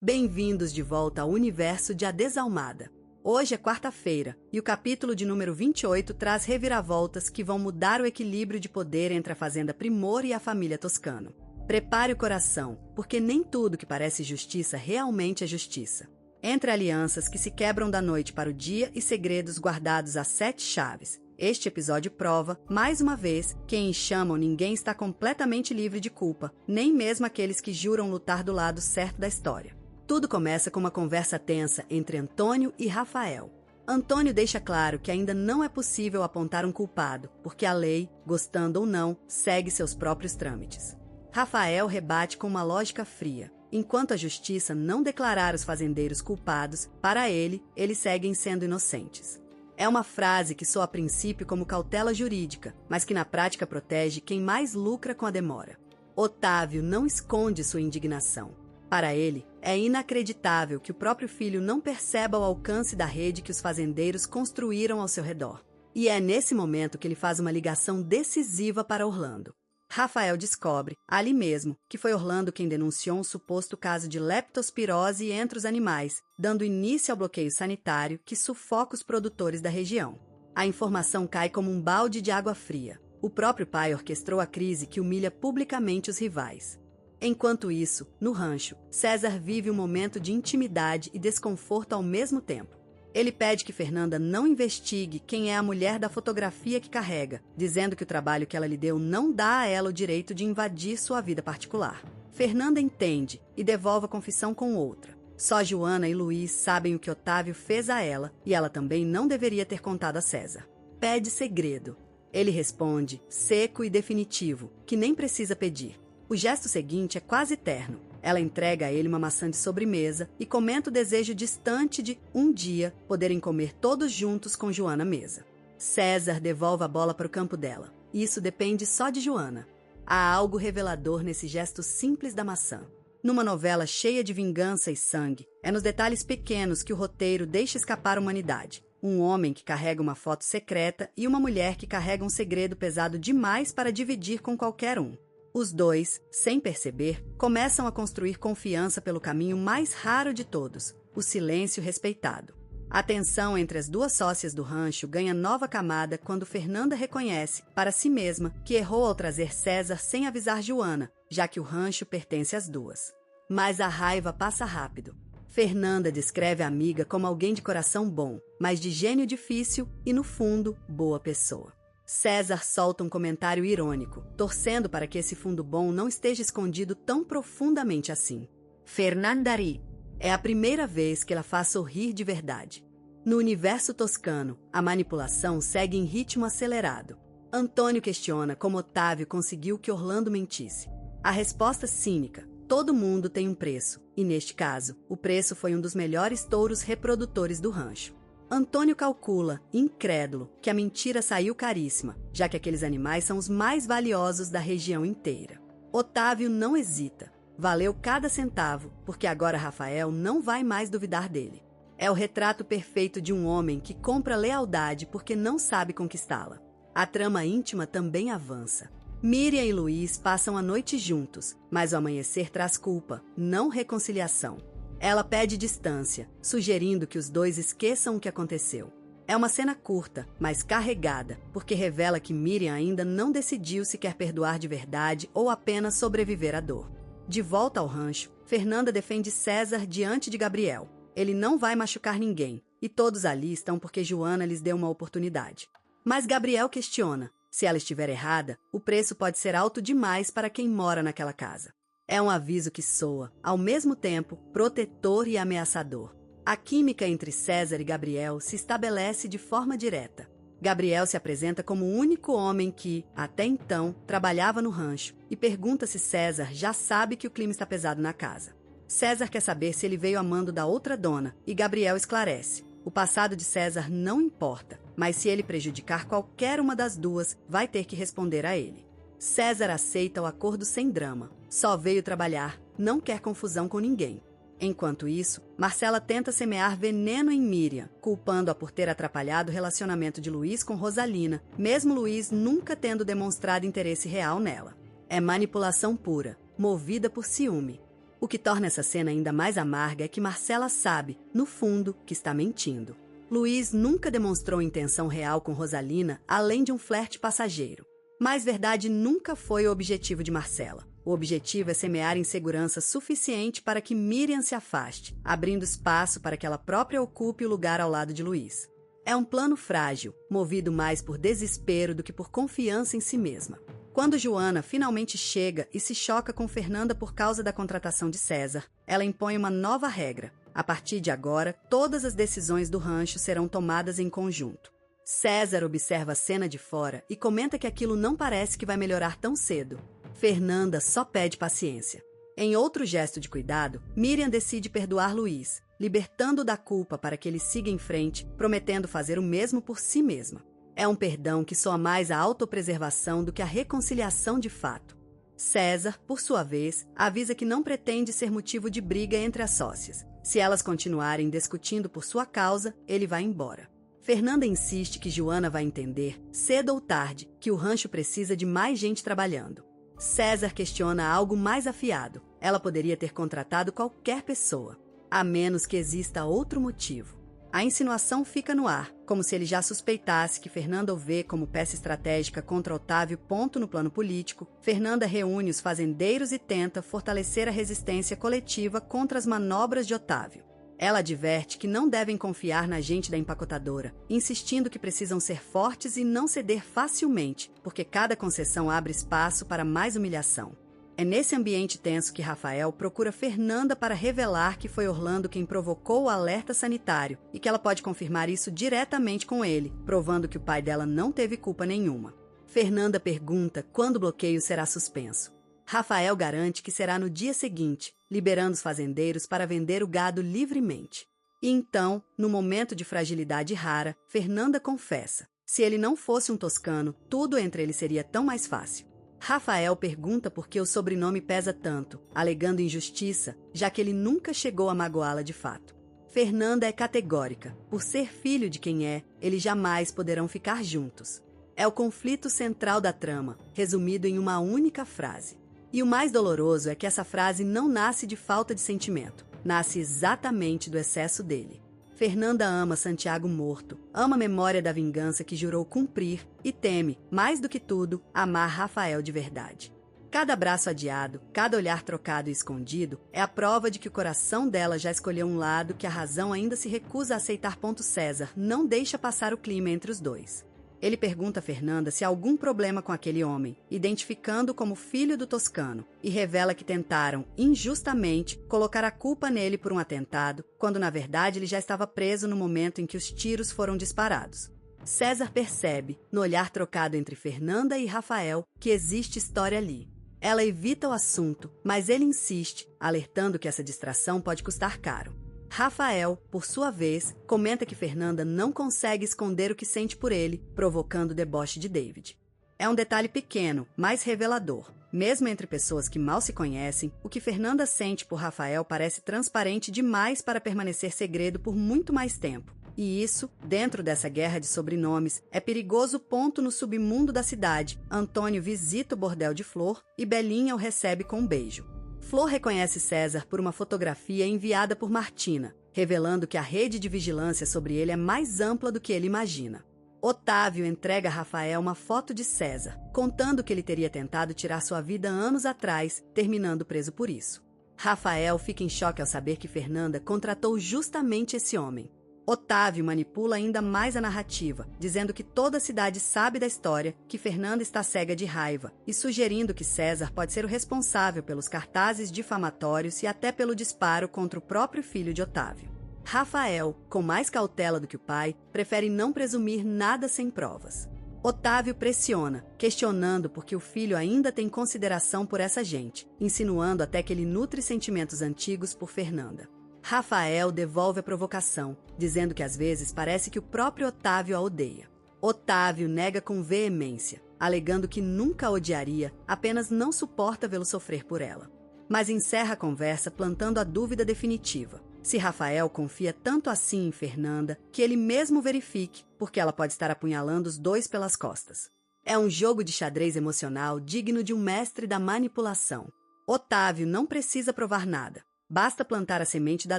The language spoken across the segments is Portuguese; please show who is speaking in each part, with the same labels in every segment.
Speaker 1: Bem-vindos de volta ao universo de A Desalmada. Hoje é quarta-feira e o capítulo de número 28 traz reviravoltas que vão mudar o equilíbrio de poder entre a Fazenda Primor e a família Toscano. Prepare o coração, porque nem tudo que parece justiça realmente é justiça. Entre alianças que se quebram da noite para o dia e segredos guardados a 7 chaves. Este episódio prova, mais uma vez, que em Chamam ninguém está completamente livre de culpa, nem mesmo aqueles que juram lutar do lado certo da história. Tudo começa com uma conversa tensa entre Antônio e Rafael. Antônio deixa claro que ainda não é possível apontar um culpado, porque a lei, gostando ou não, segue seus próprios trâmites. Rafael rebate com uma lógica fria. Enquanto a justiça não declarar os fazendeiros culpados, para ele, eles seguem sendo inocentes. É uma frase que soa a princípio como cautela jurídica, mas que na prática protege quem mais lucra com a demora. Otávio não esconde sua indignação. Para ele, é inacreditável que o próprio filho não perceba o alcance da rede que os fazendeiros construíram ao seu redor. E é nesse momento que ele faz uma ligação decisiva para Orlando. Rafael descobre, ali mesmo, que foi Orlando quem denunciou um suposto caso de leptospirose entre os animais, dando início ao bloqueio sanitário que sufoca os produtores da região. A informação cai como um balde de água fria. O próprio pai orquestrou a crise que humilha publicamente os rivais. Enquanto isso, no rancho, César vive um momento de intimidade e desconforto ao mesmo tempo. Ele pede que Fernanda não investigue quem é a mulher da fotografia que carrega, dizendo que o trabalho que ela lhe deu não dá a ela o direito de invadir sua vida particular. Fernanda entende e devolve a confissão com outra. Só Joana e Luiz sabem o que Otávio fez a ela e ela também não deveria ter contado a César. Pede segredo. Ele responde, seco e definitivo, que nem precisa pedir. O gesto seguinte é quase terno. Ela entrega a ele uma maçã de sobremesa e comenta o desejo distante de, um dia, poderem comer todos juntos com Joana à mesa. César devolve a bola para o campo dela. Isso depende só de Joana. Há algo revelador nesse gesto simples da maçã. Numa novela cheia de vingança e sangue, é nos detalhes pequenos que o roteiro deixa escapar a humanidade. Um homem que carrega uma foto secreta e uma mulher que carrega um segredo pesado demais para dividir com qualquer um. Os dois, sem perceber, começam a construir confiança pelo caminho mais raro de todos, o silêncio respeitado. A tensão entre as duas sócias do rancho ganha nova camada quando Fernanda reconhece, para si mesma, que errou ao trazer César sem avisar Joana, já que o rancho pertence às duas. Mas a raiva passa rápido. Fernanda descreve a amiga como alguém de coração bom, mas de gênio difícil e, no fundo, boa pessoa. César solta um comentário irônico, torcendo para que esse fundo bom não esteja escondido tão profundamente assim. Fernanda ri. É a primeira vez que ela faz sorrir de verdade. No universo toscano, a manipulação segue em ritmo acelerado. Antônio questiona como Otávio conseguiu que Orlando mentisse. A resposta cínica: todo mundo tem um preço, e neste caso, o preço foi um dos melhores touros reprodutores do rancho. Antônio calcula, incrédulo, que a mentira saiu caríssima, já que aqueles animais são os mais valiosos da região inteira. Otávio não hesita. Valeu cada centavo, porque agora Rafael não vai mais duvidar dele. É o retrato perfeito de um homem que compra lealdade porque não sabe conquistá-la. A trama íntima também avança. Miriam e Luiz passam a noite juntos, mas o amanhecer traz culpa, não reconciliação. Ela pede distância, sugerindo que os dois esqueçam o que aconteceu. É uma cena curta, mas carregada, porque revela que Miriam ainda não decidiu se quer perdoar de verdade ou apenas sobreviver à dor. De volta ao rancho, Fernanda defende César diante de Gabriel. Ele não vai machucar ninguém, e todos ali estão porque Joana lhes deu uma oportunidade. Mas Gabriel questiona. Se ela estiver errada, o preço pode ser alto demais para quem mora naquela casa. É um aviso que soa, ao mesmo tempo, protetor e ameaçador. A química entre César e Gabriel se estabelece de forma direta. Gabriel se apresenta como o único homem que, até então, trabalhava no rancho e pergunta se César já sabe que o clima está pesado na casa. César quer saber se ele veio a mando da outra dona e Gabriel esclarece. O passado de César não importa, mas se ele prejudicar qualquer uma das duas, vai ter que responder a ele. César aceita o acordo sem drama. Só veio trabalhar, não quer confusão com ninguém. Enquanto isso, Marcela tenta semear veneno em Miriam, culpando-a por ter atrapalhado o relacionamento de Luiz com Rosalina, mesmo Luiz nunca tendo demonstrado interesse real nela. É manipulação pura, movida por ciúme. O que torna essa cena ainda mais amarga é que Marcela sabe, no fundo, que está mentindo. Luiz nunca demonstrou intenção real com Rosalina, além de um flerte passageiro. Mas verdade nunca foi o objetivo de Marcela. O objetivo é semear insegurança suficiente para que Miriam se afaste, abrindo espaço para que ela própria ocupe o lugar ao lado de Luiz. É um plano frágil, movido mais por desespero do que por confiança em si mesma. Quando Joana finalmente chega e se choca com Fernanda por causa da contratação de César, ela impõe uma nova regra. A partir de agora, todas as decisões do rancho serão tomadas em conjunto. César observa a cena de fora e comenta que aquilo não parece que vai melhorar tão cedo. Fernanda só pede paciência. Em outro gesto de cuidado, Miriam decide perdoar Luiz, libertando-o da culpa para que ele siga em frente, prometendo fazer o mesmo por si mesma. É um perdão que soa mais a autopreservação do que a reconciliação de fato. César, por sua vez, avisa que não pretende ser motivo de briga entre as sócias. Se elas continuarem discutindo por sua causa, ele vai embora. Fernanda insiste que Joana vai entender, cedo ou tarde, que o rancho precisa de mais gente trabalhando. César questiona algo mais afiado. Ela poderia ter contratado qualquer pessoa, a menos que exista outro motivo. A insinuação fica no ar, como se ele já suspeitasse que Fernanda o vê como peça estratégica contra Otávio. No plano político, Fernanda reúne os fazendeiros e tenta fortalecer a resistência coletiva contra as manobras de Otávio. Ela adverte que não devem confiar na gente da empacotadora, insistindo que precisam ser fortes e não ceder facilmente, porque cada concessão abre espaço para mais humilhação. É nesse ambiente tenso que Rafael procura Fernanda para revelar que foi Orlando quem provocou o alerta sanitário e que ela pode confirmar isso diretamente com ele, provando que o pai dela não teve culpa nenhuma. Fernanda pergunta quando o bloqueio será suspenso. Rafael garante que será no dia seguinte, liberando os fazendeiros para vender o gado livremente. E então, no momento de fragilidade rara, Fernanda confessa: se ele não fosse um toscano, tudo entre eles seria tão mais fácil. Rafael pergunta por que o sobrenome pesa tanto, alegando injustiça, já que ele nunca chegou a magoá-la de fato. Fernanda é categórica. Por ser filho de quem é, eles jamais poderão ficar juntos. É o conflito central da trama, resumido em uma única frase. E o mais doloroso é que essa frase não nasce de falta de sentimento, nasce exatamente do excesso dele. Fernanda ama Santiago morto, ama a memória da vingança que jurou cumprir e teme, mais do que tudo, amar Rafael de verdade. Cada abraço adiado, cada olhar trocado e escondido é a prova de que o coração dela já escolheu um lado que a razão ainda se recusa a aceitar. César não deixa passar o clima entre os dois. Ele pergunta a Fernanda se há algum problema com aquele homem, identificando-o como filho do toscano, e revela que tentaram, injustamente, colocar a culpa nele por um atentado, quando na verdade ele já estava preso no momento em que os tiros foram disparados. César percebe, no olhar trocado entre Fernanda e Rafael, que existe história ali. Ela evita o assunto, mas ele insiste, alertando que essa distração pode custar caro. Rafael, por sua vez, comenta que Fernanda não consegue esconder o que sente por ele, provocando o deboche de David. É um detalhe pequeno, mas revelador. Mesmo entre pessoas que mal se conhecem, o que Fernanda sente por Rafael parece transparente demais para permanecer segredo por muito mais tempo. E isso, dentro dessa guerra de sobrenomes, é perigoso. No submundo da cidade, Antônio visita o bordel de Flor e Belinha o recebe com um beijo. Flor reconhece César por uma fotografia enviada por Martina, revelando que a rede de vigilância sobre ele é mais ampla do que ele imagina. Otávio entrega a Rafael uma foto de César, contando que ele teria tentado tirar sua vida anos atrás, terminando preso por isso. Rafael fica em choque ao saber que Fernanda contratou justamente esse homem. Otávio manipula ainda mais a narrativa, dizendo que toda a cidade sabe da história, que Fernanda está cega de raiva, e sugerindo que César pode ser o responsável pelos cartazes difamatórios e até pelo disparo contra o próprio filho de Otávio. Rafael, com mais cautela do que o pai, prefere não presumir nada sem provas. Otávio pressiona, questionando por que o filho ainda tem consideração por essa gente, insinuando até que ele nutre sentimentos antigos por Fernanda. Rafael devolve a provocação, dizendo que às vezes parece que o próprio Otávio a odeia. Otávio nega com veemência, alegando que nunca a odiaria, apenas não suporta vê-lo sofrer por ela. Mas encerra a conversa plantando a dúvida definitiva: se Rafael confia tanto assim em Fernanda, que ele mesmo verifique, porque ela pode estar apunhalando os dois pelas costas. É um jogo de xadrez emocional digno de um mestre da manipulação. Otávio não precisa provar nada. Basta plantar a semente da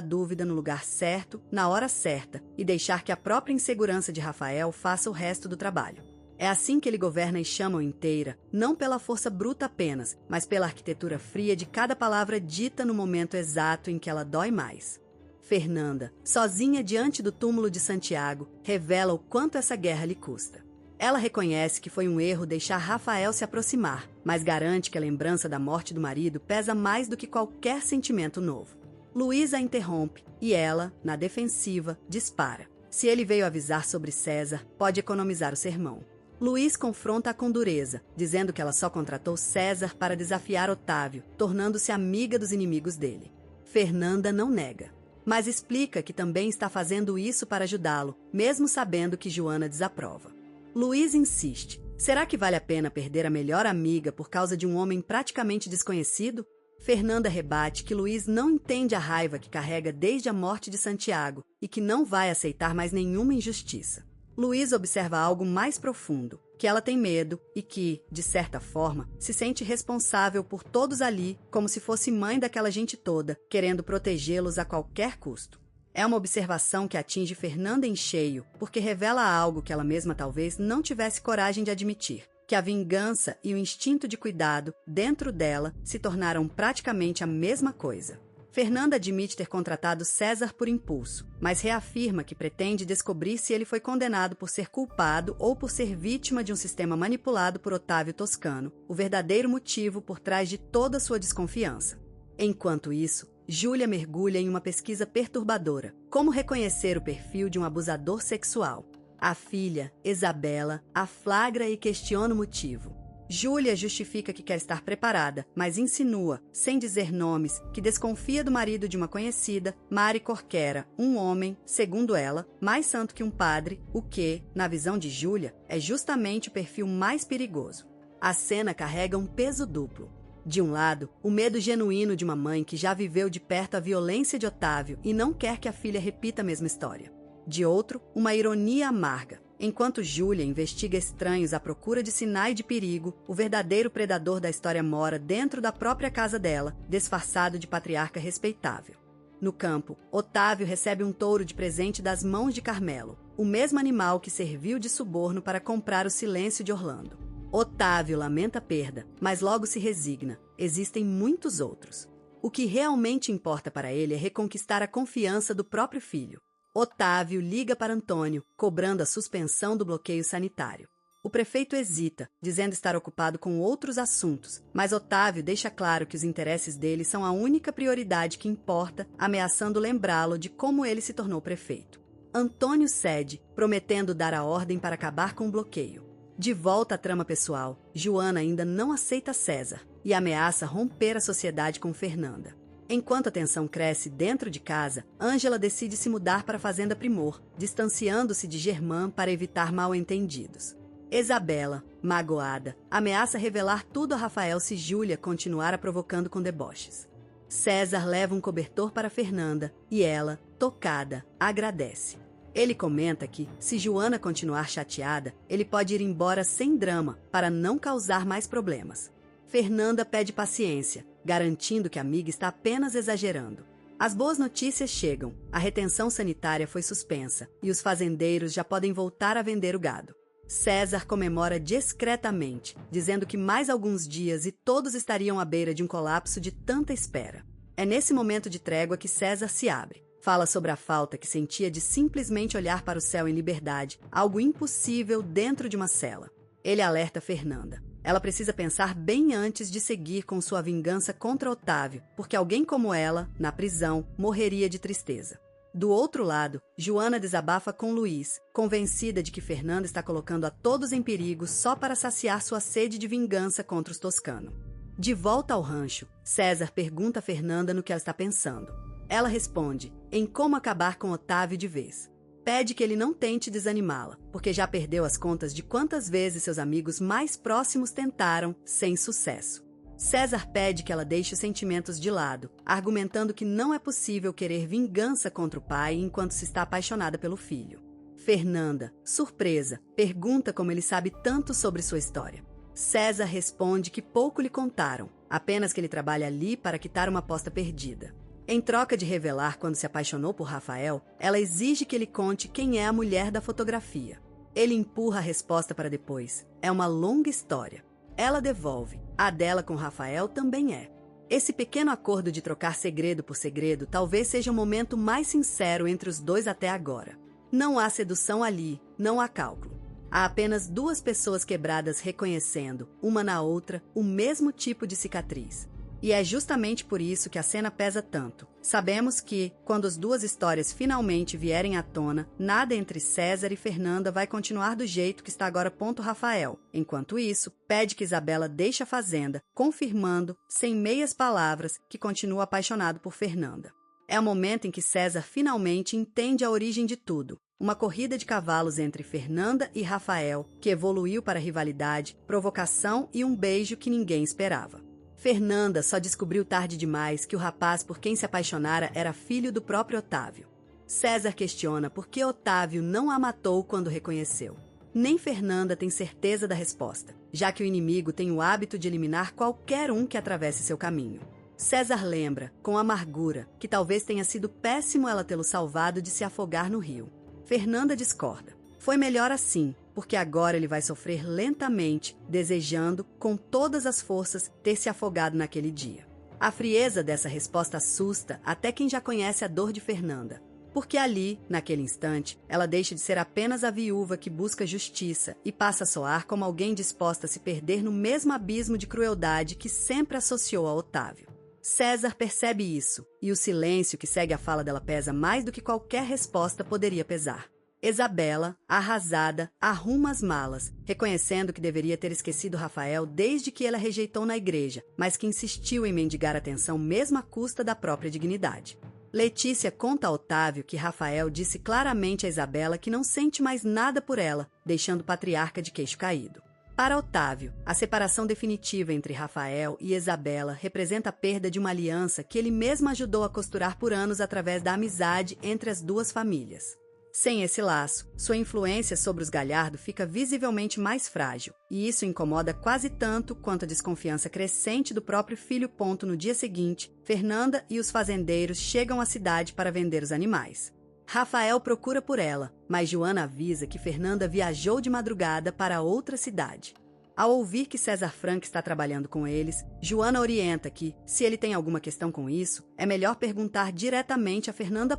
Speaker 1: dúvida no lugar certo, na hora certa, e deixar que a própria insegurança de Rafael faça o resto do trabalho. É assim que ele governa Ixamã inteira, não pela força bruta apenas, mas pela arquitetura fria de cada palavra dita no momento exato em que ela dói mais. Fernanda, sozinha diante do túmulo de Santiago, revela o quanto essa guerra lhe custa. Ela reconhece que foi um erro deixar Rafael se aproximar, mas garante que a lembrança da morte do marido pesa mais do que qualquer sentimento novo. Luiz a interrompe e ela, na defensiva, dispara. Se ele veio avisar sobre César, pode economizar o sermão. Luiz confronta-a com dureza, dizendo que ela só contratou César para desafiar Otávio, tornando-se amiga dos inimigos dele. Fernanda não nega, mas explica que também está fazendo isso para ajudá-lo, mesmo sabendo que Joana desaprova. Luiz insiste. Será que vale a pena perder a melhor amiga por causa de um homem praticamente desconhecido? Fernanda rebate que Luiz não entende a raiva que carrega desde a morte de Santiago e que não vai aceitar mais nenhuma injustiça. Luiz observa algo mais profundo, que ela tem medo e que, de certa forma, se sente responsável por todos ali, como se fosse mãe daquela gente toda, querendo protegê-los a qualquer custo. É uma observação que atinge Fernanda em cheio, porque revela algo que ela mesma talvez não tivesse coragem de admitir, que a vingança e o instinto de cuidado, dentro dela, se tornaram praticamente a mesma coisa. Fernanda admite ter contratado César por impulso, mas reafirma que pretende descobrir se ele foi condenado por ser culpado ou por ser vítima de um sistema manipulado por Otávio Toscano, o verdadeiro motivo por trás de toda sua desconfiança. Enquanto isso, Júlia mergulha em uma pesquisa perturbadora. Como reconhecer o perfil de um abusador sexual? A filha, Isabela, a flagra e questiona o motivo. Júlia justifica que quer estar preparada, mas insinua, sem dizer nomes, que desconfia do marido de uma conhecida, Mari Corquera, um homem, segundo ela, mais santo que um padre, o que, na visão de Júlia, é justamente o perfil mais perigoso. A cena carrega um peso duplo. De um lado, o medo genuíno de uma mãe que já viveu de perto a violência de Otávio e não quer que a filha repita a mesma história. De outro, uma ironia amarga. Enquanto Júlia investiga estranhos à procura de sinais de perigo, o verdadeiro predador da história mora dentro da própria casa dela, disfarçado de patriarca respeitável. No campo, Otávio recebe um touro de presente das mãos de Carmelo, o mesmo animal que serviu de suborno para comprar o silêncio de Orlando. Otávio lamenta a perda, mas logo se resigna. Existem muitos outros. O que realmente importa para ele é reconquistar a confiança do próprio filho. Otávio liga para Antônio, cobrando a suspensão do bloqueio sanitário. O prefeito hesita, dizendo estar ocupado com outros assuntos, mas Otávio deixa claro que os interesses dele são a única prioridade que importa, ameaçando lembrá-lo de como ele se tornou prefeito. Antônio cede, prometendo dar a ordem para acabar com o bloqueio. De volta à trama pessoal, Joana ainda não aceita César e ameaça romper a sociedade com Fernanda. Enquanto a tensão cresce dentro de casa, Ângela decide se mudar para a Fazenda Primor, distanciando-se de Germán para evitar mal-entendidos. Isabela, magoada, ameaça revelar tudo a Rafael se Júlia continuar a provocando com deboches. César leva um cobertor para Fernanda e ela, tocada, agradece. Ele comenta que, se Joana continuar chateada, ele pode ir embora sem drama para não causar mais problemas. Fernanda pede paciência, garantindo que a amiga está apenas exagerando. As boas notícias chegam, a retenção sanitária foi suspensa e os fazendeiros já podem voltar a vender o gado. César comemora discretamente, dizendo que mais alguns dias e todos estariam à beira de um colapso de tanta espera. É nesse momento de trégua que César se abre. Fala sobre a falta que sentia de simplesmente olhar para o céu em liberdade, algo impossível dentro de uma cela. Ele alerta Fernanda. Ela precisa pensar bem antes de seguir com sua vingança contra Otávio, porque alguém como ela, na prisão, morreria de tristeza. Do outro lado, Joana desabafa com Luiz, convencida de que Fernanda está colocando a todos em perigo só para saciar sua sede de vingança contra os Toscano. De volta ao rancho, César pergunta a Fernanda no que ela está pensando. Ela responde em como acabar com Otávio de vez. Pede que ele não tente desanimá-la, porque já perdeu as contas de quantas vezes seus amigos mais próximos tentaram, sem sucesso. César pede que ela deixe os sentimentos de lado, argumentando que não é possível querer vingança contra o pai enquanto se está apaixonada pelo filho. Fernanda, surpresa, pergunta como ele sabe tanto sobre sua história. César responde que pouco lhe contaram, apenas que ele trabalha ali para quitar uma aposta perdida. Em troca de revelar quando se apaixonou por Rafael, ela exige que ele conte quem é a mulher da fotografia. Ele empurra a resposta para depois. É uma longa história. Ela devolve. A dela com Rafael também é. Esse pequeno acordo de trocar segredo por segredo talvez seja o momento mais sincero entre os dois até agora. Não há sedução ali, não há cálculo. Há apenas duas pessoas quebradas reconhecendo, uma na outra, o mesmo tipo de cicatriz. E é justamente por isso que a cena pesa tanto. Sabemos que, quando as duas histórias finalmente vierem à tona, nada entre César e Fernanda vai continuar do jeito que está agora. Rafael. Enquanto isso, pede que Isabela deixe a fazenda, confirmando, sem meias palavras, que continua apaixonado por Fernanda. É o momento em que César finalmente entende a origem de tudo. Uma corrida de cavalos entre Fernanda e Rafael, que evoluiu para rivalidade, provocação e um beijo que ninguém esperava. Fernanda só descobriu tarde demais que o rapaz por quem se apaixonara era filho do próprio Otávio. César questiona por que Otávio não a matou quando reconheceu. Nem Fernanda tem certeza da resposta, já que o inimigo tem o hábito de eliminar qualquer um que atravesse seu caminho. César lembra, com amargura, que talvez tenha sido péssimo ela tê-lo salvado de se afogar no rio. Fernanda discorda. Foi melhor assim, porque agora ele vai sofrer lentamente, desejando, com todas as forças, ter se afogado naquele dia. A frieza dessa resposta assusta até quem já conhece a dor de Fernanda, porque ali, naquele instante, ela deixa de ser apenas a viúva que busca justiça e passa a soar como alguém disposta a se perder no mesmo abismo de crueldade que sempre associou a Otávio. César percebe isso, e o silêncio que segue a fala dela pesa mais do que qualquer resposta poderia pesar. Isabela, arrasada, arruma as malas, reconhecendo que deveria ter esquecido Rafael desde que ela rejeitou na igreja, mas que insistiu em mendigar atenção mesmo à custa da própria dignidade. Letícia conta a Otávio que Rafael disse claramente a Isabela que não sente mais nada por ela, deixando o patriarca de queixo caído. Para Otávio, a separação definitiva entre Rafael e Isabela representa a perda de uma aliança que ele mesmo ajudou a costurar por anos através da amizade entre as duas famílias. Sem esse laço, sua influência sobre os Galhardo fica visivelmente mais frágil, e isso incomoda quase tanto quanto a desconfiança crescente do próprio filho. No dia seguinte, Fernanda e os fazendeiros chegam à cidade para vender os animais. Rafael procura por ela, mas Joana avisa que Fernanda viajou de madrugada para outra cidade. Ao ouvir que César Frank está trabalhando com eles, Joana orienta que, se ele tem alguma questão com isso, é melhor perguntar diretamente a Fernanda.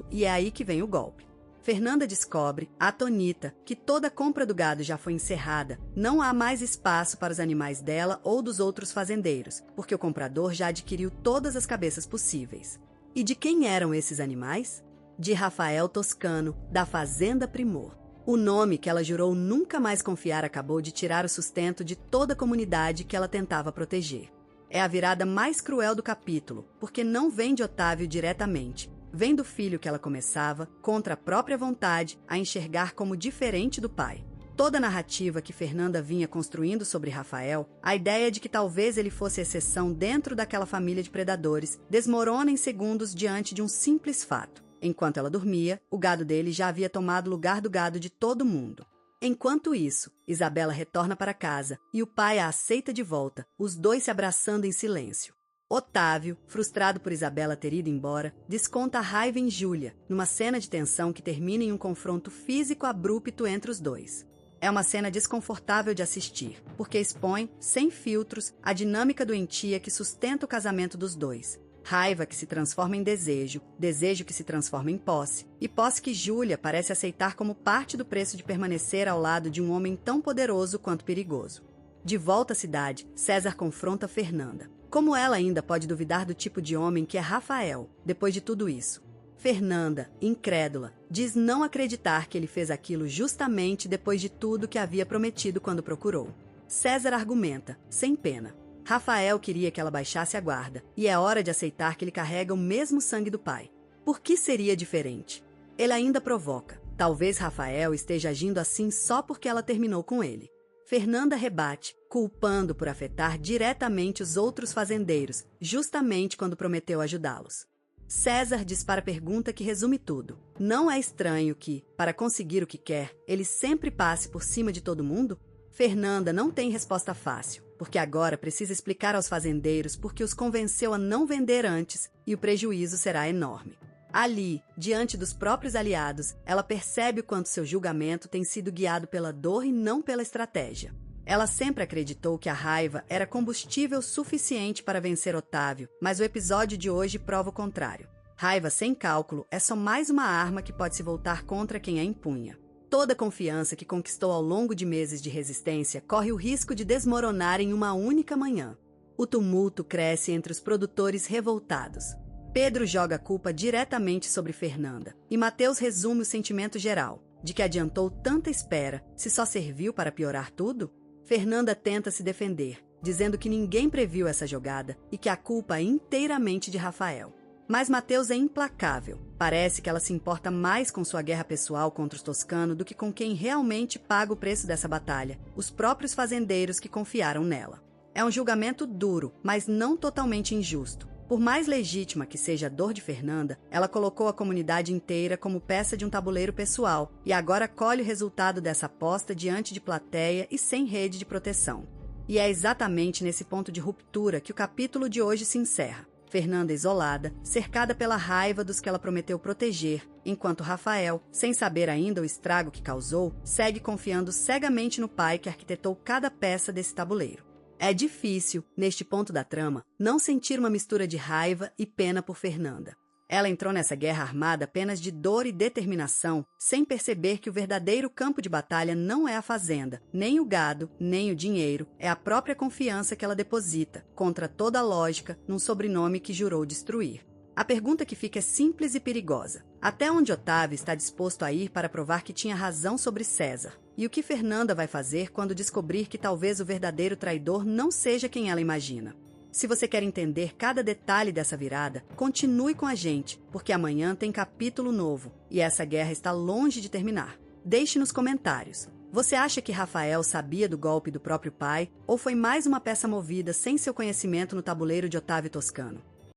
Speaker 1: E é aí que vem o golpe. Fernanda descobre, atônita, que toda a compra do gado já foi encerrada, não há mais espaço para os animais dela ou dos outros fazendeiros, porque o comprador já adquiriu todas as cabeças possíveis. E de quem eram esses animais? De Rafael Toscano, da Fazenda Primor. O nome que ela jurou nunca mais confiar acabou de tirar o sustento de toda a comunidade que ela tentava proteger. É a virada mais cruel do capítulo, porque não vem de Otávio diretamente. Vem do filho que ela começava, contra a própria vontade, a enxergar como diferente do pai. Toda a narrativa que Fernanda vinha construindo sobre Rafael, a ideia de que talvez ele fosse exceção dentro daquela família de predadores, desmorona em segundos diante de um simples fato. Enquanto ela dormia, o gado dele já havia tomado lugar do gado de todo mundo. Enquanto isso, Isabela retorna para casa e o pai a aceita de volta, os dois se abraçando em silêncio. Otávio, frustrado por Isabela ter ido embora, desconta a raiva em Júlia, numa cena de tensão que termina em um confronto físico abrupto entre os dois. É uma cena desconfortável de assistir, porque expõe, sem filtros, a dinâmica doentia que sustenta o casamento dos dois. Raiva que se transforma em desejo, desejo que se transforma em posse, e posse que Júlia parece aceitar como parte do preço de permanecer ao lado de um homem tão poderoso quanto perigoso. De volta à cidade, César confronta Fernanda. Como ela ainda pode duvidar do tipo de homem que é Rafael, depois de tudo isso? Fernanda, incrédula, diz não acreditar que ele fez aquilo justamente depois de tudo que havia prometido quando procurou. César argumenta, sem pena. Rafael queria que ela baixasse a guarda, e é hora de aceitar que ele carrega o mesmo sangue do pai. Por que seria diferente? Ele ainda provoca. Talvez Rafael esteja agindo assim só porque ela terminou com ele. Fernanda rebate, culpando por afetar diretamente os outros fazendeiros, justamente quando prometeu ajudá-los. César dispara a pergunta que resume tudo. Não é estranho que, para conseguir o que quer, ele sempre passe por cima de todo mundo? Fernanda não tem resposta fácil, porque agora precisa explicar aos fazendeiros por que os convenceu a não vender antes e o prejuízo será enorme. Ali, diante dos próprios aliados, ela percebe o quanto seu julgamento tem sido guiado pela dor e não pela estratégia. Ela sempre acreditou que a raiva era combustível suficiente para vencer Otávio, mas o episódio de hoje prova o contrário. Raiva sem cálculo é só mais uma arma que pode se voltar contra quem a empunha. Toda a confiança que conquistou ao longo de meses de resistência corre o risco de desmoronar em uma única manhã. O tumulto cresce entre os produtores revoltados. Pedro joga a culpa diretamente sobre Fernanda, e Mateus resume o sentimento geral, de que adiantou tanta espera, se só serviu para piorar tudo. Fernanda tenta se defender, dizendo que ninguém previu essa jogada e que a culpa é inteiramente de Rafael. Mas Mateus é implacável. Parece que ela se importa mais com sua guerra pessoal contra os toscanos do que com quem realmente paga o preço dessa batalha, os próprios fazendeiros que confiaram nela. É um julgamento duro, mas não totalmente injusto. Por mais legítima que seja a dor de Fernanda, ela colocou a comunidade inteira como peça de um tabuleiro pessoal e agora colhe o resultado dessa aposta diante de plateia e sem rede de proteção. E é exatamente nesse ponto de ruptura que o capítulo de hoje se encerra. Fernanda isolada, cercada pela raiva dos que ela prometeu proteger, enquanto Rafael, sem saber ainda o estrago que causou, segue confiando cegamente no pai que arquitetou cada peça desse tabuleiro. É difícil, neste ponto da trama, não sentir uma mistura de raiva e pena por Fernanda. Ela entrou nessa guerra armada apenas de dor e determinação, sem perceber que o verdadeiro campo de batalha não é a fazenda, nem o gado, nem o dinheiro, é a própria confiança que ela deposita, contra toda a lógica, num sobrenome que jurou destruir. A pergunta que fica é simples e perigosa. Até onde Otávio está disposto a ir para provar que tinha razão sobre César? E o que Fernanda vai fazer quando descobrir que talvez o verdadeiro traidor não seja quem ela imagina? Se você quer entender cada detalhe dessa virada, continue com a gente, porque amanhã tem capítulo novo e essa guerra está longe de terminar. Deixe nos comentários. Você acha que Rafael sabia do golpe do próprio pai ou foi mais uma peça movida sem seu conhecimento no tabuleiro de Otávio Toscano?